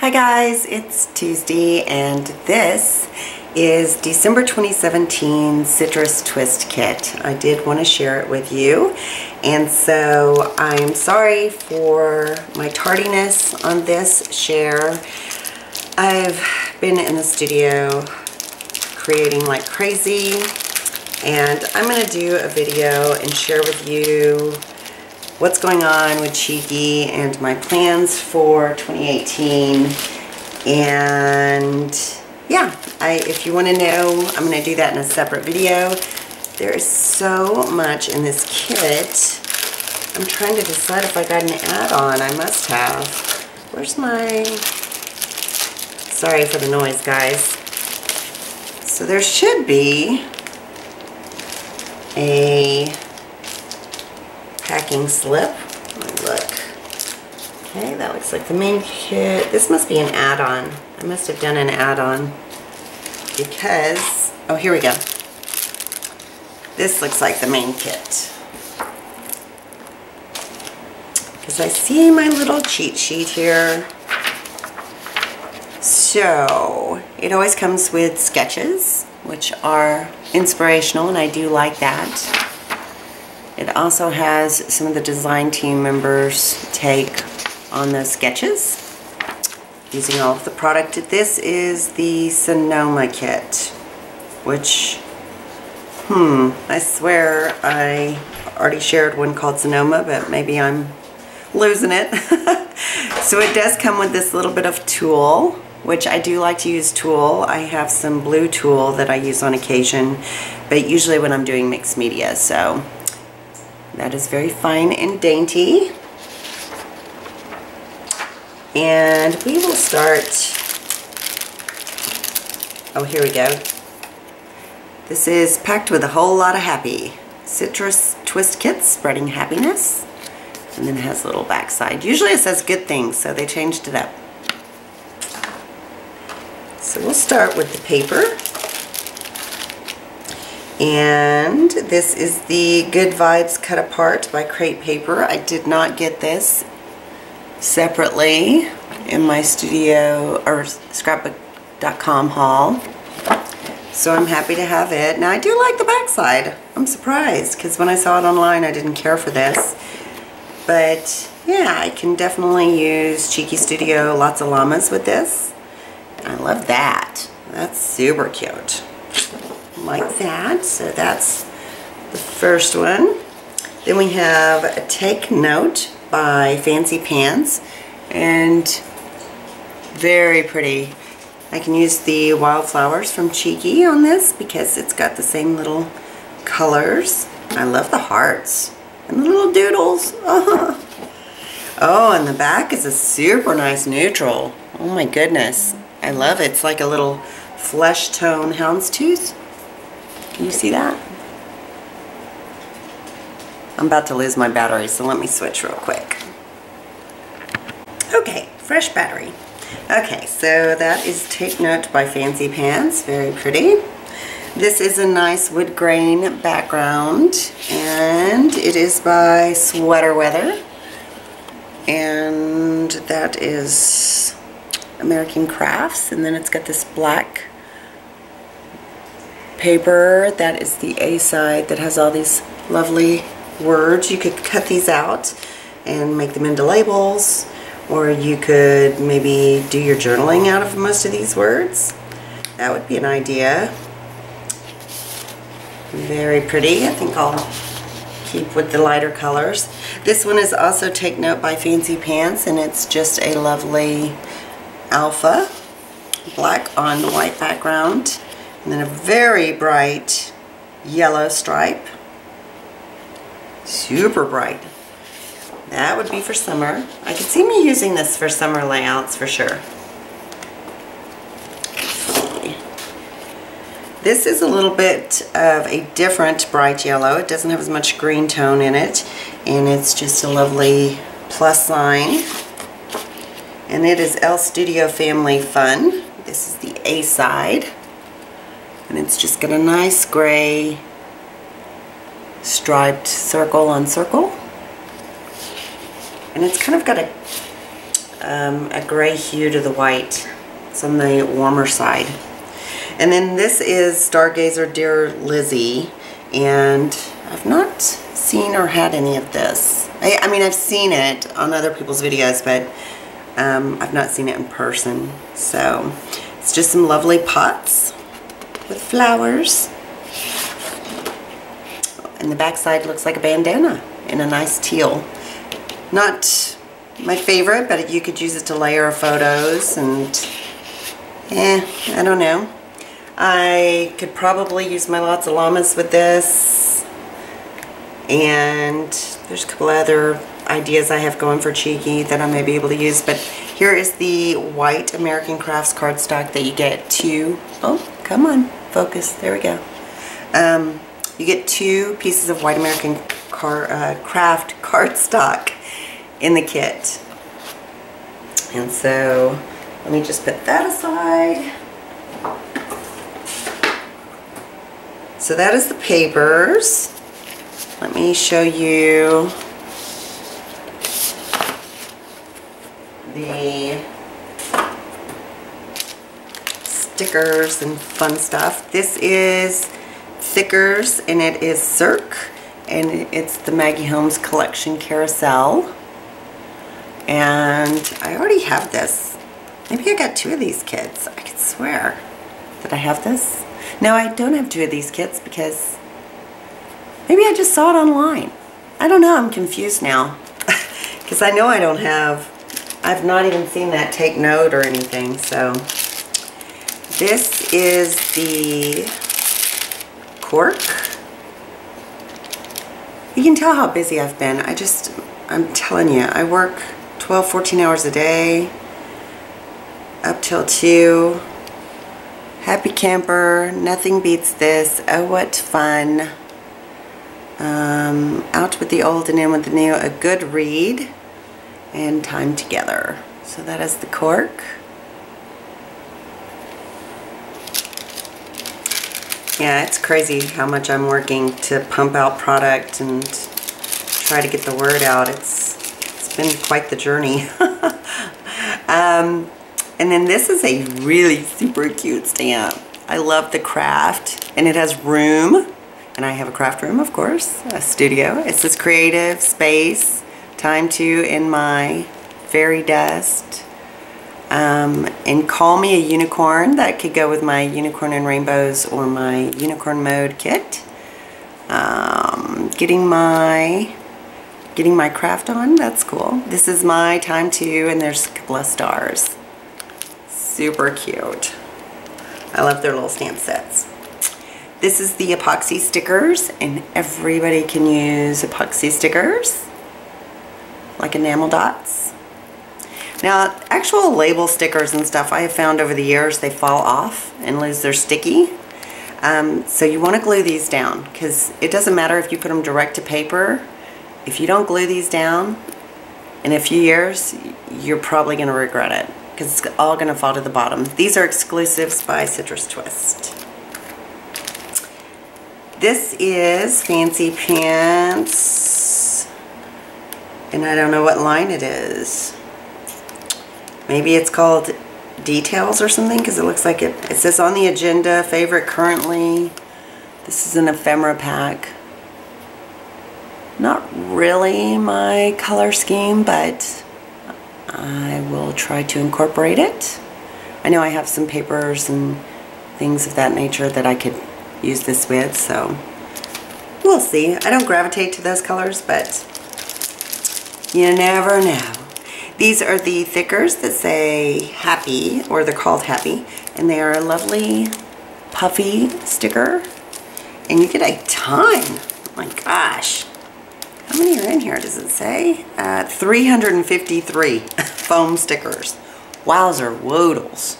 Hi guys, it's Tuesday and this is December 2017 Citrus Twist Kit. I did want to share it with you, and so I'm sorry for my tardiness on this share. I've been in the studio creating like crazy, and I'm going to do a video and share with you what's going on with Cheeky and my plans for 2018. And yeah, if you want to know, I'm going to do that in a separate video. There is so much in this kit. I'm trying to decide if I got an add-on. I must have. Where's my... Sorry for the noise, guys. So there should be a packing slip. Look. Okay, that looks like the main kit. This must be an add-on. I must have done an add-on because, oh, here we go. This looks like the main kit. Because I see my little cheat sheet here. So, it always comes with sketches, which are inspirational, and I do like that. It also has some of the design team members' take on those sketches using all of the product. This is the Sonoma kit, which, I swear I already shared one called Sonoma, but maybe I'm losing it. So it does come with this little bit of tulle, which I do like to use tulle. I have some blue tulle that I use on occasion, but usually when I'm doing mixed media, so that is very fine and dainty. And we will start, oh, here we go. This is packed with a whole lot of happy. Citrus Twist Kits, spreading happiness. And then it has a little backside. Usually it says good things, so they changed it up. So we'll start with the paper. And this is the Good Vibes Cut Apart by Crate Paper. I did not get this separately in my studio or scrapbook.com haul. So I'm happy to have it. Now I do like the backside. I'm surprised because when I saw it online I didn't care for this. But yeah, I can definitely use Cheeky Studio Lots of Llamas with this. I love that. That's super cute. Like that. So that's the first one. Then we have a Take Note by Fancy Pants, and very pretty. I can use the wildflowers from Cheeky on this because it's got the same little colors. I love the hearts and the little doodles. Oh, and the back is a super nice neutral. Oh my goodness. I love it. It's like a little flesh tone houndstooth. Can you see that? I'm about to lose my battery, so let me switch real quick. Okay, fresh battery. Okay, so that is Take Note by Fancy Pants. Very pretty. This is a nice wood grain background, and it is by Sweater Weather. And that is American Crafts, and then it's got this black paper. That is the A side that has all these lovely words. You could cut these out and make them into labels, or you could maybe do your journaling out of most of these words. That would be an idea. Very pretty. I think I'll keep with the lighter colors. This one is also Take Note by Fancy Pants, and it's just a lovely alpha black on white background, and then a very bright yellow stripe. Super bright. That would be for summer. I could see me using this for summer layouts for sure. This is a little bit of a different bright yellow. It doesn't have as much green tone in it, and it's just a lovely plus sign. And it is L Studio Family Fun. This is the A side, and it's just got a nice gray striped circle on circle, and it's kind of got a a gray hue to the white. It's on the warmer side. And then this is Stargazer Dear Lizzie, and I've not seen or had any of this. I mean, I've seen it on other people's videos, but I've not seen it in person. So it's just some lovely pots with flowers. And the back side looks like a bandana in a nice teal. Not my favorite, but you could use it to layer photos, and I don't know. I could probably use my lots of llamas with this, and there's a couple other ideas I have going for cheeky that I may be able to use, but here is the white American Crafts cardstock that you get two. Oh, come on, focus, there we go. You get 2 pieces of white American craft cardstock in the kit. And so let me just put that aside. So that is the papers. Let me show you the stickers and fun stuff. This is Thickers, and it is Cirque, and it's the Maggie Holmes Collection Carousel. And I already have this. Maybe I got 2 of these kits. I could swear that I have this. No, I don't have 2 of these kits because maybe I just saw it online. I don't know, I'm confused now. Because I know I don't have, I've not even seen that take note or anything. So this is the cork. You can tell how busy I've been. I'm telling you, I work 12, 14 hours a day, up till 2. Happy camper, nothing beats this. Oh, what fun. Out with the old and in with the new, a good read, and time together. So that is the cork. Yeah, it's crazy how much I'm working to pump out product and try to get the word out. It's been quite the journey. And then this is a really super cute stamp. I love the craft, and it has room, and I have a craft room, of course, a studio. It says creative space, time to in my fairy dust, and call me a unicorn. That could go with my unicorn and rainbows or my unicorn mode kit. Getting my craft on, that's cool. This is my time to, and there's a couple of stars. Super cute. I love their little stamp sets. This is the epoxy stickers, and everybody can use epoxy stickers, like enamel dots. Now, actual label stickers and stuff, I have found over the years they fall off and lose their sticky. So you want to glue these down, because it doesn't matter if you put them direct to paper. If you don't glue these down, in a few years, you're probably going to regret it, because it's all going to fall to the bottom. These are exclusives by Citrus Twist. This is Fancy Pants, and I don't know what line it is. Maybe it's called Details or something, because it looks like it says on the agenda, favorite currently. This is an ephemera pack. Not really my color scheme, but I will try to incorporate it. I know I have some papers and things of that nature that I could use this with, so we'll see. I don't gravitate to those colors, but you never know. These are the thickers that say Happy, or they're called Happy, and they are a lovely puffy sticker, and you get a ton. Oh my gosh. How many are in here, does it say? 353 foam stickers. Wowzer woodles.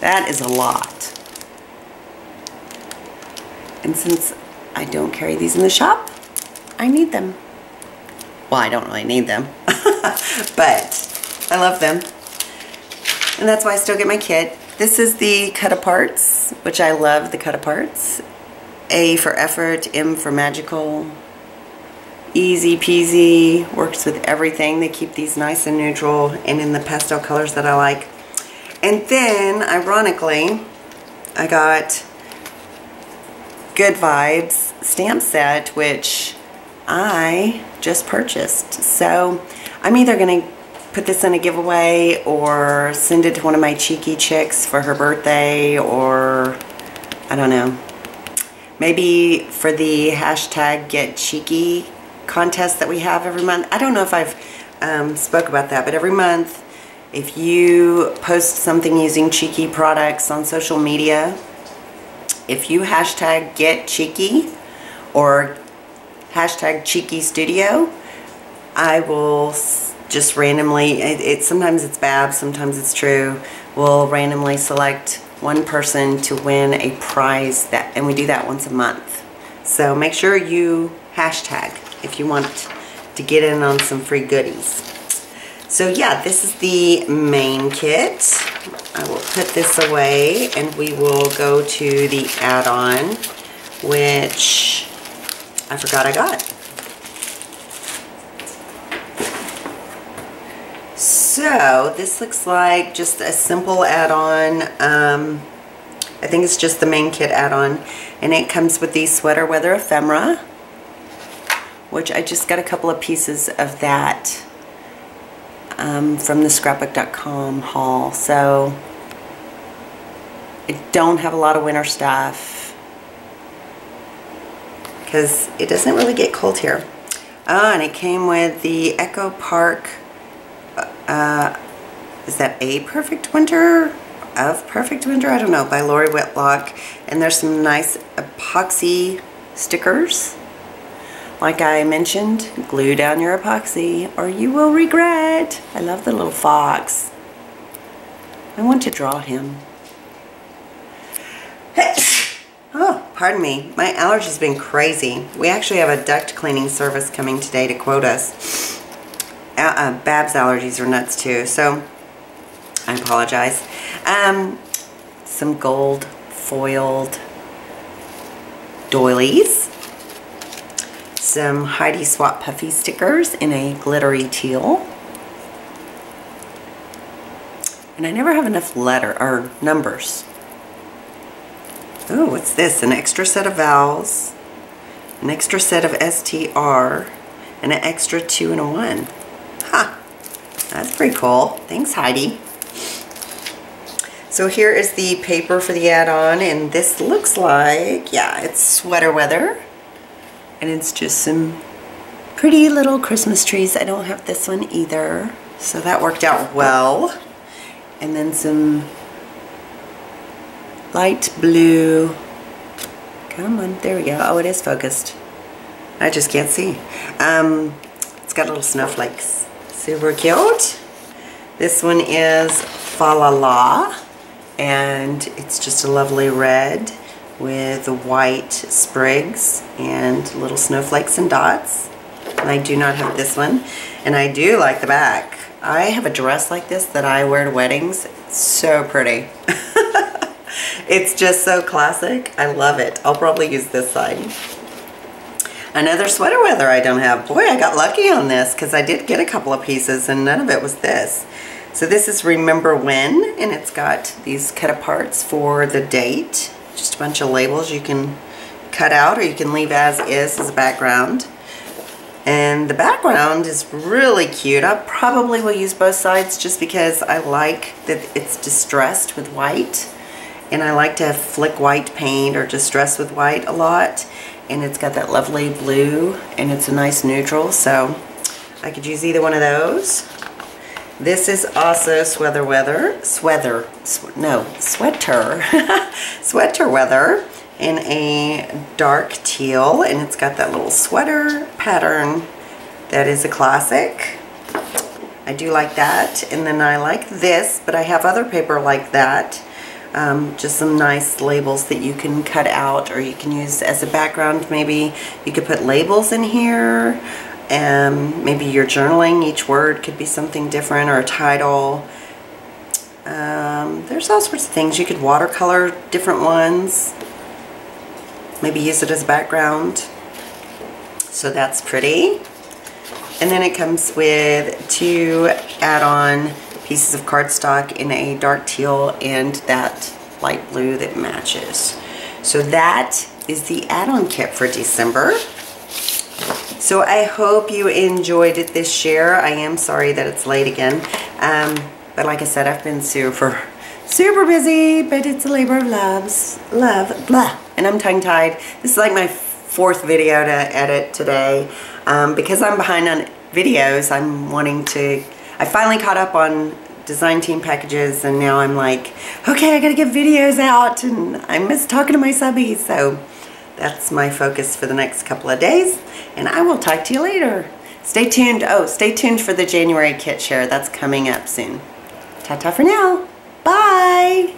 That is a lot. And since I don't carry these in the shop, I need them. Well, I don't really need them, but I love them. And that's why I still get my kit. This is the cut-aparts, which I love the cut-aparts. A for effort, M for magical. Easy peasy, works with everything. They keep these nice and neutral and in the pastel colors that I like. And then, ironically, I got Good Vibes stamp set, which I just purchased. So I'm either going to put this in a giveaway or send it to one of my cheeky chicks for her birthday, or I don't know. Maybe for the hashtag Get Cheeky contest that we have every month. I don't know if I've spoke about that, but every month if you post something using cheeky products on social media, if you hashtag Get Cheeky or hashtag Cheeky Studio, I will just randomly, sometimes it's Babs, sometimes it's True, we'll randomly select one person to win a prize, and we do that once a month. So make sure you hashtag if you want to get in on some free goodies. So yeah, this is the main kit. I will put this away and we will go to the add-on, which I forgot I got. So this looks like just a simple add-on. I think it's just the main kit add-on, and it comes with the Sweater Weather ephemera, which I just got a couple of pieces of that from the scrapbook.com haul. So I don't have a lot of winter stuff because it doesn't really get cold here. And it came with the Echo Park, is that A Perfect Winter? Of Perfect Winter? I don't know, by Lori Whitlock. And there's some nice epoxy stickers. Like I mentioned, glue down your epoxy or you will regret. I love the little fox. I want to draw him. Oh, pardon me. My allergies have been crazy. We actually have a duct cleaning service coming today to quote us. Bab's allergies are nuts too, so I apologize. Some gold foiled doilies. Some Heidi Swap Puffy stickers in a glittery teal. And I never have enough numbers. Oh, what's this? An extra set of vowels, an extra set of STR, and an extra 2 and a 1. Ha! That's pretty cool. Thanks, Heidi. So here is the paper for the add-on, and this looks like, yeah, it's Sweater Weather. And it's just some pretty little Christmas trees. I don't have this one either, so that worked out well. And then some light blue. Come on, there we go. Oh, it is focused. I just can't see. It's got little snowflakes. Super cute. This one is Fa La La, and it's just a lovely red with white sprigs and little snowflakes and dots. And I do not have this one, and I do like the back. I have a dress like this that I wear to weddings. It's so pretty. It's just so classic. I love it. I'll probably use this side. Another Sweater Weather I don't have. Boy, I got lucky on this because I did get a couple of pieces and none of it was this. So this is Remember When, and it's got these cut aparts for the date. Just a bunch of labels you can cut out or you can leave as is as a background. And the background is really cute. I probably will use both sides just because I like that it's distressed with white. And I like to flick white paint or distress with white a lot. And it's got that lovely blue and it's a nice neutral, so I could use either one of those. This is also Sweater Weather in a dark teal, and it's got that little sweater pattern that is a classic. I do like that. And then I like this, but I have other paper like that. Just some nice labels that you can cut out or you can use as a background. Maybe you could put labels in here. Maybe you're journaling, each word could be something different, or a title. There's all sorts of things. You could watercolor different ones. Maybe use it as a background. So that's pretty. And then it comes with 2 add-on pieces of cardstock in a dark teal and that light blue that matches. So that is the add-on kit for December. So I hope you enjoyed this share. I am sorry that it's late again. But like I said, I've been super busy, but it's a labor of love, blah. And I'm tongue-tied. This is like my 4th video to edit today. Because I'm behind on videos, I finally caught up on design team packages, and now I'm like, okay, I gotta get videos out, and I miss talking to my subbies. So that's my focus for the next couple of days, and I will talk to you later. Stay tuned. Oh, stay tuned for the January kit share. That's coming up soon. Ta-ta for now. Bye.